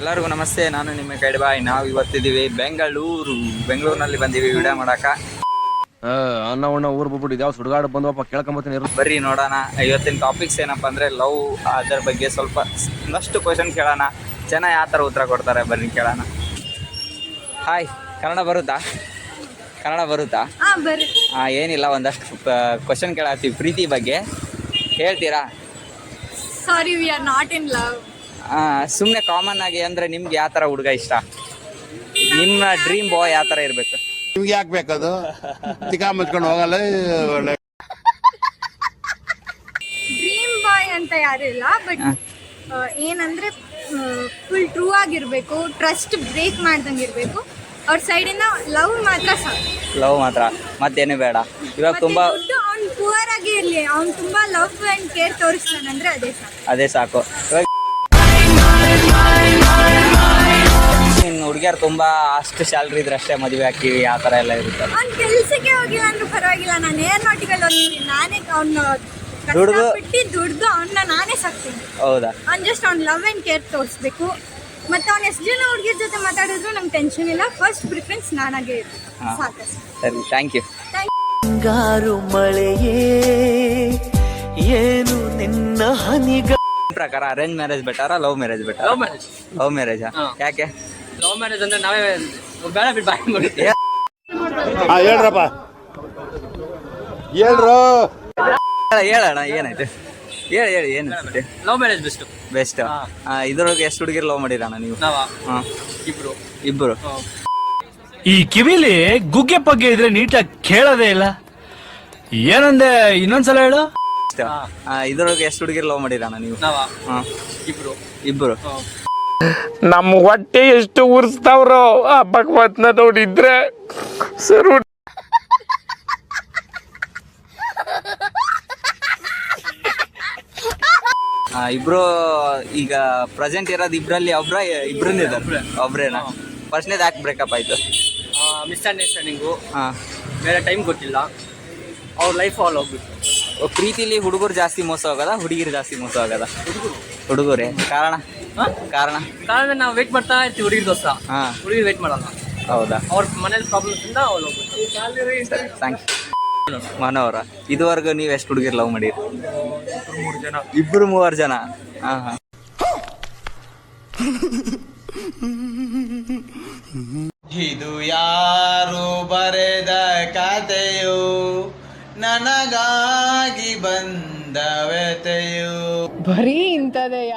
ಎಲ್ಲರಿಗೂ ನಮಸ್ತೆ, ನಾನು ನಿಮ್ಮ ಕೈಡ್ಬಾಯ್. ನಾವು ಇವತ್ತಿದ್ದೀವಿ ಬೆಂಗಳೂರಿನಲ್ಲಿ ಬಂದೀವಿ ವಿಡಿಯೋ ಮಾಡಾಕ. ಅನ್ನ ಉಣ್ಣ ಊರ್ ಬಿಟ್ಬಿಟ್ಟು ಇದ್ಯಾವ ಸುಡುಗಾಡು ಬಂದ್ವಪ್ಪ ಕೇಳ್ಕೊಂಬತ್ತೀನಿ. ಬರ್ರಿ ನೋಡೋಣ. ಇವತ್ತಿನ ಟಾಪಿಕ್ಸ್ ಏನಪ್ಪ ಅಂದರೆ ಲವ್, ಅದರ ಬಗ್ಗೆ ಸ್ವಲ್ಪ ಒಂದಷ್ಟು ಕ್ವಶನ್ ಕೇಳೋಣ. ಜನ ಯಾವ ಥರ ಉತ್ತರ ಕೊಡ್ತಾರೆ ಬರ್ರಿ ಕೇಳೋಣ. ಹಾಯ್, ಕನ್ನಡ ಬರುತ್ತಾ? ಏನಿಲ್ಲ, ಒಂದಷ್ಟು ಕ್ವಶನ್ ಕೇಳತ್ತೀವಿ ಪ್ರೀತಿ ಬಗ್ಗೆ, ಹೇಳ್ತೀರಾ? Sorry, we are not in love. ಸುಮ್ಮನೆ ಕಾಮನ್ ಆಗಿ ಅಂದರೆ ನಿಮ್ಗೆ ಯಾವ ಥರ ಹುಡುಗ ಇಷ್ಟ? ನಿಮ್ಮ ಡ್ರೀಮ್ ಬಾಯ್ ಯಾವ ಥರ ಇರಬೇಕು? ನಿಮ್ಗೆ ಯಾಕೆ ಬೇಕದು? ತಿಕಾ ಮುಚ್ಕೊಂಡು ಹೋಗಲ್ಲ. ಡ್ರೀಮ್ ಬಾಯ್ ಅಂತ ಯಾರು ಇಲ್ಲ, ಬಟ್ ಏನಂದ್ರೆ ಫುಲ್ ಟ್ರೂ ಆಗಿರ್ಬೇಕು, ಟ್ರಸ್ಟ್ ಬ್ರೇಕ್ ಮಾಡ್ದಂಗೆ ಇರಬೇಕು. ಅವ್ರ ಸೈಡಿಂದ ಲವ್ ಮಾತ್ರ ಸಾಕು. ಲವ್ ಮಾತ್ರ, ಮತ್ತೇನು ಬೇಡ. ಇವಾಗ ತುಂಬಾ ಅವ್ನು ಪುವರ್ ಆಗಿ ಇರಲಿ, ಅವ್ನು ತುಂಬಾ ಲವ್ ಅಂಡ್ ಕೇರ್ ತೋರಿಸ್ತಾನಂದ್ರೆ ಅದೇ ಸಾಕು. ಹುಡುಗಿಯರು ತುಂಬಾ ಅಷ್ಟು ಸ್ಯಾಲ್ರಿ ಇದ್ರೆ ಅಷ್ಟೇ ಮದುವೆ ಹಾಕಿವಿ, ಆ ಥರ ಎಲ್ಲ ಇರುತ್ತೆ. ಅವ್ನು ಕೆಲ್ಸಕ್ಕೆ ಹೋಗಿಲ್ಲ ಅಂದ್ರೂ ಪರವಾಗಿಲ್ಲ, ನಾನು ಏರ್ನಾಟಿಕಲ್ ಹೋಗ್ತೀನಿ, ನಾನೇ ಅವ್ನು ದುಡ್ದು ಅವನ್ನ ನಾನೇ ಸಾಕ್ತೀನಿ. ಹೌದಾ? ಅವ್ನು ಜಸ್ಟ್ ಅವ್ನು ಲವ್ ಅಂಡ್ ಕೇರ್ ತೋರಿಸ್ಬೇಕು. ಮತ್ತೆ ಅವ್ನು ಎಷ್ಟು ಜನ ಹುಡುಗಿರ ಜೊತೆ ಮಾತಾಡಿದ್ರು ನಂಗೆ ಟೆನ್ಷನ್ ಇಲ್ಲ. ಫಸ್ಟ್ ಪ್ರಿಫರೆನ್ಸ್ ನಾನಾಗೆ ಸಾಕು. ಸರಿ, ಥ್ಯಾಂಕ್ ಯು. ಗಾರು ಮಳೆಯೇ ಏನು ನಿನ್ನ ಹನಿಗ ಪ್ರಕಾರ ಅರೇಂಜ್ ಮ್ಯಾರೇಜ್ ಬೆಟರಾ, love marriage better? Love marriage. ಯಾಕೆ? ಲವ್ ಮ್ಯಾರೇಜ್ ಅಂದ್ರೆ ನಾವೇ ಬೇಡ ಬಿಟ್ಟು ಬಾಯಿ ಮಾಡ್ತೀವಿ. ಹೇಳ್ರಪ್ಪ, ಹೇಳ್ರು. ಹೇಳೋಣ, ಏನಾಯ್ತು? ಹೇಳಿ ಏನು? Love marriage best. ಇದ್ರೊಳಗೆ ಎಷ್ಟು ಹುಡುಗಿರು ಲವ್ ಮಾಡಿರಣ್ಣ ನೀವು? ಇಬ್ರು. ಈ ಕಿವಿಲಿ ಗುಗ್ಗೆ ಪಗ್ಗೆ ಇದ್ರೆ ನೀಟಾಗಿ ಕೇಳೋದೇ ಇಲ್ಲ. ಏನಂದೆ, ಇನ್ನೊಂದ್ಸಲ ಹೇಳು. ಇದ್ರೊಳಗೆ ಎಷ್ಟು ಹುಡುಗಿರು ಲವ್ ಮಾಡಿರಣ್ಣ ನೀವು? ಇಬ್ರು. ನಮ್ಮ ಹೊಟ್ಟೆ ಎಷ್ಟು ಉರ್ಸ್ತಾವ್ರೋ ಆ ಭಗವತ್ನ ನೋಡಿದ್ರೆ ಸರ್. ಇಬ್ರು ಈಗ ಪ್ರೆಸೆಂಟ್ ಇರೋದು ಇಬ್ರಲ್ಲಿ ಒಬ್ರೇನಾ? ಫಸ್ಟ್ನೇದು ಯಾಕೆ ಬ್ರೇಕಪ್ ಆಯ್ತು? ಮಿಸ್ಅಂಡರ್ಸ್ಟ್ಯಾಂಡಿಂಗು, ಬೇರೆ ಟೈಮ್ ಗೊತ್ತಿಲ್ಲ, ಅವ್ರ ಲೈಫ್ ಆಲ್ ಹೋಗ್ಬಿಟ್ಟು. ಪ್ರೀತಿಲಿ ಹುಡುಗರು ಜಾಸ್ತಿ ಮೋಸ ಹೋಗೋದ, ಹುಡುಗಿರು ಜಾಸ್ತಿ ಮೋಸ ಹೋಗೋದ? ಹುಡುಗರೇ. ಕಾರಣ ನಾವು ವೇಟ್ ಮಾಡ್ತಾ ಇರ್ತೀವಿ ಹುಡುಗಿರ್ಗೋಸ್ಕರ. ಹುಡುಗಿ ವೇಟ್ ಮಾಡಲ್ಲ. ಹೌದಾ? ಅವ್ರ ಮನೇಲಿ ಪ್ರಾಬ್ಲಮ್ಸ್ ಇಂದ ಅವ್ರು ಹೋಗ್ಬಿಟ್ಟು. ಥ್ಯಾಂಕ್ಸ್. ಮನೋರ, ಇದುವರೆಗೂ ನೀವು ಎಷ್ಟು ಹುಡುಗಿರು ಲವ್ ಮಾಡಿರಿ? 3 ಜನ. ಇದು ಯಾರು ಬರೆದ ಕಥೆಯು, ನನಗಾಗಿ ಬಂದ ವ್ಯತೆಯು. ಬರೀ ಇಂಥದೆಯ?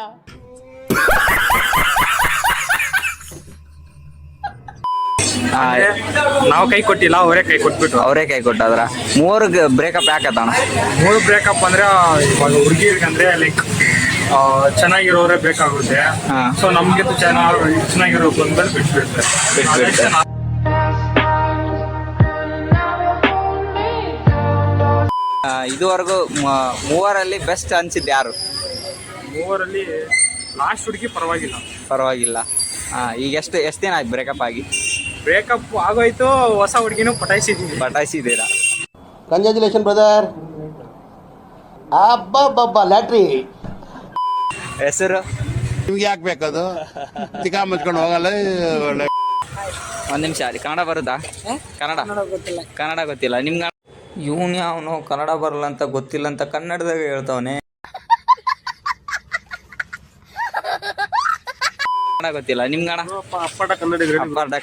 ನಾವು ಕೈ ಕೊಟ್ಟಿಲ್ಲ, ಅವರೇ ಕೈ ಕೊಟ್ಬಿಟ್ಟು. ಅವರೇ ಕೈ ಕೊಟ್ಟಾದ್ರ? 3 ಬ್ರೇಕಪ್ ಯಾಕತ್ತಾಣ? 3 ಬ್ರೇಕಪ್ ಅಂದ್ರೆ ಇವಾಗ ಹುಡುಗಿರ್ಗಂದ್ರೆ ಲೈಕ್ ಚೆನ್ನಾಗಿರೋರೇ ಬೇಕಾಗುತ್ತೆ. ಸೊ ನಮ್ಗೆ ಚೆನ್ನಾಗಿರೋ ಬಂದ್ಮೇಲೆ ಬಿಟ್ಬಿಡ್ತಾರೆ. ಇದುವರೆಗೂ 3ರಲ್ಲಿ ಬೆಸ್ಟ್ ಅನ್ಸಿದ್ದು ಯಾರು? 3ರಲ್ಲಿ ಲಾಸ್ಟ್ ಹುಡುಗಿ ಪರವಾಗಿಲ್ಲ. ಈಗ ಎಷ್ಟು ದಿನ ಆಯ್ತು ಬ್ರೇಕಪ್ ಆಗಿ? ಬ್ರೇಕಪ್ ಆಗೋಯ್ತು, ಹೊಸ ಹುಡುಗಿನೂ ಪಟಾಯಿಸಿದ್ದೀರಾ? Congratulation brother. ಅಬ್ಬಬ್ಬಬ್ಬ ಲ್ಯಾಟ್ರಿ. ಹೆಸರು? ನಿಮ್ಗೆ ಯಾಕೆ ಬೇಕದು? ತಿಕಾ ಮುಚ್ಕೊಂಡು ಹೋಗಲ್ಲ. ಒಂದು ನಿಮಿಷ, ಅಲ್ಲಿ ಕನ್ನಡ ಬರುತ್ತಾ? ಕನ್ನಡ ಗೊತ್ತಿಲ್ಲ ನಿಮ್ಗೆ? ಇವನು ಯಾವನು ಕನ್ನಡ ಬರಲ್ಲ ಅಂತ ಗೊತ್ತಿಲ್ಲ ಅಂತ ಕನ್ನಡದಾಗ ಹೇಳ್ತವನೆ. ಕನ್ನಡ ಗೊತ್ತಿಲ್ಲ ನಿಮ್ಗೆ ಅಣ್ಣ? ಅಪ್ಪಾಟ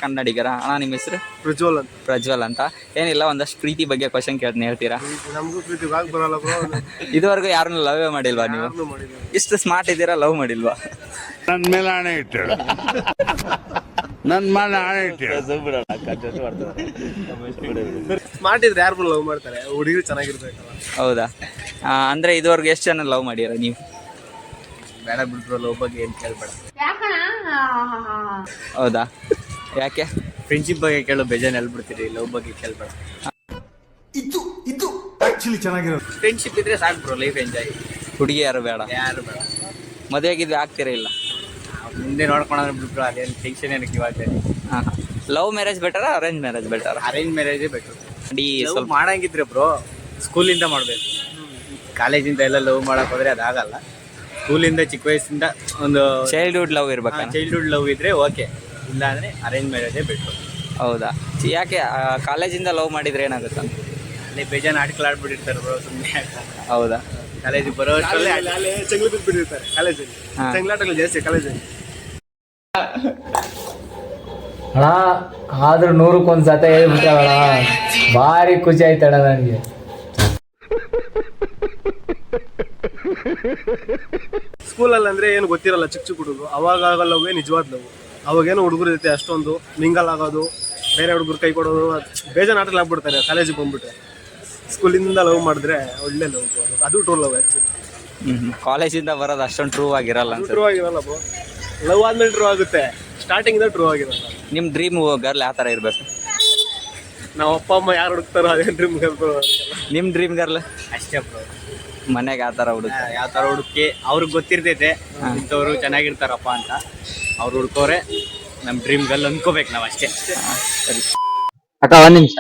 ಕನ್ನಡಿಗರ ಅಣ್ಣ. ನಿಮ್ಮ ಹೆಸರು? ಪ್ರಜ್ವಲ್ ಅಂತ. ಏನಿಲ್ಲ, ಒಂದಷ್ಟು ಪ್ರೀತಿ ಬಗ್ಗೆ ಕ್ವಶನ್ ಕೇಳ್ತೀನಿ, ಹೇಳ್ತೀರಾ? ಇದುವರೆಗೂ ಯಾರನ್ನು ಲವ್ ಮಾಡಿಲ್ವಾ ನೀವು? ಇಷ್ಟು ಸ್ಮಾರ್ಟ್ ಇದ್ದೀರಾ, ಲವ್ ಮಾಡಿಲ್ವಾ? ನನ್ನ ಮೇಲೆ ಹಣೆ ಇಟ್ಟು ಸ್ಮಾರ್ಟ್ ಇದ್ರೆ ಯಾರು ಲವ್ ಮಾಡ್ತಾರೆ? ಹುಡುಗಿರು ಚೆನ್ನಾಗಿರ್ಬೇಕಲ್ಲ. ಹೌದಾ? ಅಂದ್ರೆ ಇದುವರೆಗೂ ಎಷ್ಟು ಜನ ಲವ್ ಮಾಡಿರ ನೀವು? ಬೇಡ ಬಿಡ್ರು, ಲವ್ ಬಗ್ಗೆ ಏನು ಕೇಳ್ಬೇಡ. ಹೌದಾ? ಯಾಕೆ? ಫ್ರೆಂಡ್ಶಿಪ್ ಬಗ್ಗೆ ಕೇಳೋ ಬೇಜಾನ್ ಹೇಳ್ಬಿಡ್ತೀರಿ, ಲವ್ ಬಗ್ಗೆ ಕೇಳ್ಬೇಡ. ಇದು ಆಕ್ಚುಲಿ ಚೆನ್ನಾಗಿರೋದು. ಫ್ರೆಂಡ್ಶಿಪ್ ಇದ್ರೆ ಸಾಕು ಬ್ರೋ, ಲೈಫ್ ಎಂಜಾಯ್. ಹುಡುಗಿ ಯಾರು ಬೇಡ? ಮದುವೆಗಿದ್ರೆ ಆಗ್ತೀರಾ? ಇಲ್ಲ, ಮುಂದೆ ನೋಡ್ಕೊಂಡ್ರೆ ಬಿಟ್ರು, ಅದೇನು ಟೆನ್ಷನ್ ಏನಕ್ಕೆ ಇವಾಗ. ಲವ್ ಮ್ಯಾರೇಜ್ ಬೆಟರಾ, ಅರೇಂಜ್ ಮ್ಯಾರೇಜ್ ಬೆಟರಾ? ಅರೇಂಜ್ ಮ್ಯಾರೇಜೇ ಬೆಟರ್. ಸ್ವಲ್ಪ ಮಾಡಂಗಿದ್ರೆ ಬ್ರೋ ಸ್ಕೂಲಿಂದ ಮಾಡಬೇಕು. ಕಾಲೇಜಿಂದ ಎಲ್ಲ ಲವ್ ಮಾಡಕ್ ಹೋದ್ರೆ ಅದಾಗಲ್ಲ. ಸ್ಕೂಲಿಂದ ಚಿಕ್ಕ ವಯಸ್ಸಿಂದ ಒಂದು ಚೈಲ್ಡ್ಹುಡ್ ಲವ್ ಇರ್ಬೇಕಾ? ಚೈಲ್ಡ್ಹುಡ್ ಲವ್ ಇದ್ರೆ ಓಕೆ, ಇಲ್ಲ ಅಂದರೆ ಅರೇಂಜ್ ಮ್ಯಾರೇಜೇ ಬೆಟ್ರು. ಹೌದಾ? ಯಾಕೆ ಕಾಲೇಜಿಂದ ಲವ್ ಮಾಡಿದ್ರೆ ಏನಾಗುತ್ತ? ಅಲ್ಲಿ ಬೇಜಾನ್ ಆಟಗಳು ಆಡ್ಬಿಟ್ಟಿರ್ತಾರೆ ಬ್ರೋ, ಸುಮ್ಮನೆ. ಹೌದಾ? ಕಾಲೇಜಿಗೆ ಬರೋ ಅಷ್ಟರಲ್ಲೇ ಅಲ್ಲಿ ಚೆಂಗ್ಲು ಬಿದ್ದುಬಿಟ್ಟಿರ್ತಾರೆ ಕಾಲೇಜಲ್ಲಿ. ಹಾ. ಚೆಂಗ್ಲಾಟಗಳು ಜಾಸ್ತಿ ಕಾಲೇಜಲ್ಲಿ. ಅಣ್ಣ ಆದ್ರೂ 100ಕ್ಕೆ ಸತ ಹೇಳ್ಬಿಟ್ಟಣ, ಭಾರಿ ಖುಷಿ ಆಯ್ತಣ್ಣ ನನಗೆ. ಸ್ಕೂಲಲ್ಲಿ ಅಂದರೆ ಏನು ಗೊತ್ತಿರಲ್ಲ, ಚಿಕ್ಕ ಚಿಕ್ಕ ಹುಡುಗರು. ಅವಾಗ ಲವ್ವೇ ನಿಜವಾದ ಲವ್. ಅವಾಗೇನೋ ಹುಡುಗರು ಜೊತೆ ಅಷ್ಟೊಂದು ಮಿಂಗಲ್ ಆಗೋದು, ಬೇರೆ ಹುಡುಗರು ಕೈ ಕೊಡೋದು, ಬೇಜಾನ್ ಆಟಗಳು ಆಗ್ಬಿಡ್ತಾರೆ ಕಾಲೇಜಿಗೆ ಬಂದ್ಬಿಟ್ರೆ. ಸ್ಕೂಲಿಂದ ಲವ್ ಮಾಡಿದ್ರೆ ಒಳ್ಳೆ ಲವ್, ಅದು ಟ್ರೂ ಲವ್ ಆ್ಯಕ್ಚುಲಿ. ಕಾಲೇಜಿಂದ ಬರೋದು ಅಷ್ಟೊಂದು ಟ್ರೂ ಆಗಿರಲ್ಲ ಅನ್ಸುತ್ತೆ. ಟ್ರೂ ಆಗಿರಲ್ಲ ಬ್ರೋ, ಲವ್ ಆದ್ಮೇಲೆ ಟ್ರೂ ಆಗುತ್ತೆ, ಸ್ಟಾರ್ಟಿಂಗಿಂದ ಟ್ರೂ ಆಗಿರಲ್ಲ. ನಿಮ್ಮ ಡ್ರೀಮ್ ಗರ್ಲ್ ಯಾವ ಥರ ಇರಬೇಕು? ನಾವು ಅಪ್ಪ ಅಮ್ಮ ಯಾರು ಹುಡುಕ್ತಾರೋ ಅದೇ ಡ್ರೀಮ್ ಗರ್ಲ್. ನಿಮ್ಮ ಡ್ರೀಮ್ ಗರ್ಲ್ ಅಷ್ಟೇ ಬ್ರೋ. ಮನೆಗೆ ಯಾವ ಥರ ಹುಡುಗ? ಯಾವ ಥರ ಹುಡುಕಿ ಅವ್ರಿಗೆ ಗೊತ್ತಿರ್ತೈತೆ ಇಂಥವ್ರು ಚೆನ್ನಾಗಿರ್ತಾರಪ್ಪ ಅಂತ. ಅವ್ರು ಹುಡ್ಕೋರೆ ನಮ್ಮ ಡ್ರೀಮ್ ಗರ್ಲ್ ಅನ್ಕೋಬೇಕು ನಾವು ಅಷ್ಟೇ. ಸರಿ ಅಕ್ಕ, ಒಂದು ನಿಮಿಷ.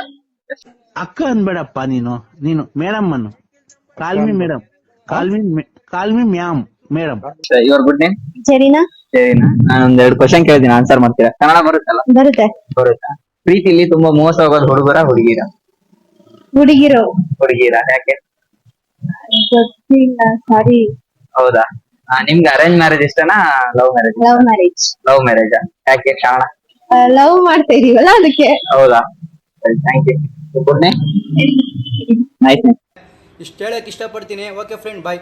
ಅಕ್ಕ ಅನ್ಬೇಡಪ್ಪ, ನೀನು ಮೇಡಮ್ ಅನ್ನು. Call me madam, call me ma'am madam. Your good name? ಸರಿನಾ? ಸರಿನಾ? ನಾನು ಒಂದೆರಡು ಕ್ವಶನ್ ಕೇಳ್ತೀನಿ, ಆನ್ಸರ್ ಮಾಡ್ತೀರಾ? ಕನ್ನಡ ಬರುತ್ತಲ್ಲ? ಬರುತ್ತೆ. ಬರುತ್ತಾ? ಪ್ರೀತಿಲಿ ತುಂಬಾ ಮೋಸ ಹೋಗೋದು ಹುಡುಗರ ಹುಡುಗಿರ? ಹುಡುಗಿರೋ ಹುಡುಗಿರ. ಯಾಕೆ? ಗೊತ್ತಿಲ್ಲ, ಸಾರಿ. ಹೌದಾ? ನಿಮ್ಗೆ ಅರೇಂಜ್ ಮ್ಯಾರೇಜ್ ಇಷ್ಟನಾ love marriage? Love marriage. Love marriage. ಯಾಕೆ ಕಾರಣ? ಲವ್ ಮಾಡ್ತಾ ಇದೀವಲ್ಲ ಅದಕ್ಕೆ. ಹೌದಾ? ಸರಿ, thank you. Good name? Nice name. ಇಷ್ಟು ಹೇಳಕ್ಕೆ ಇಷ್ಟಪಡ್ತೀನಿ. ಓಕೆ ಫ್ರೆಂಡ್, ಬಾಯ್.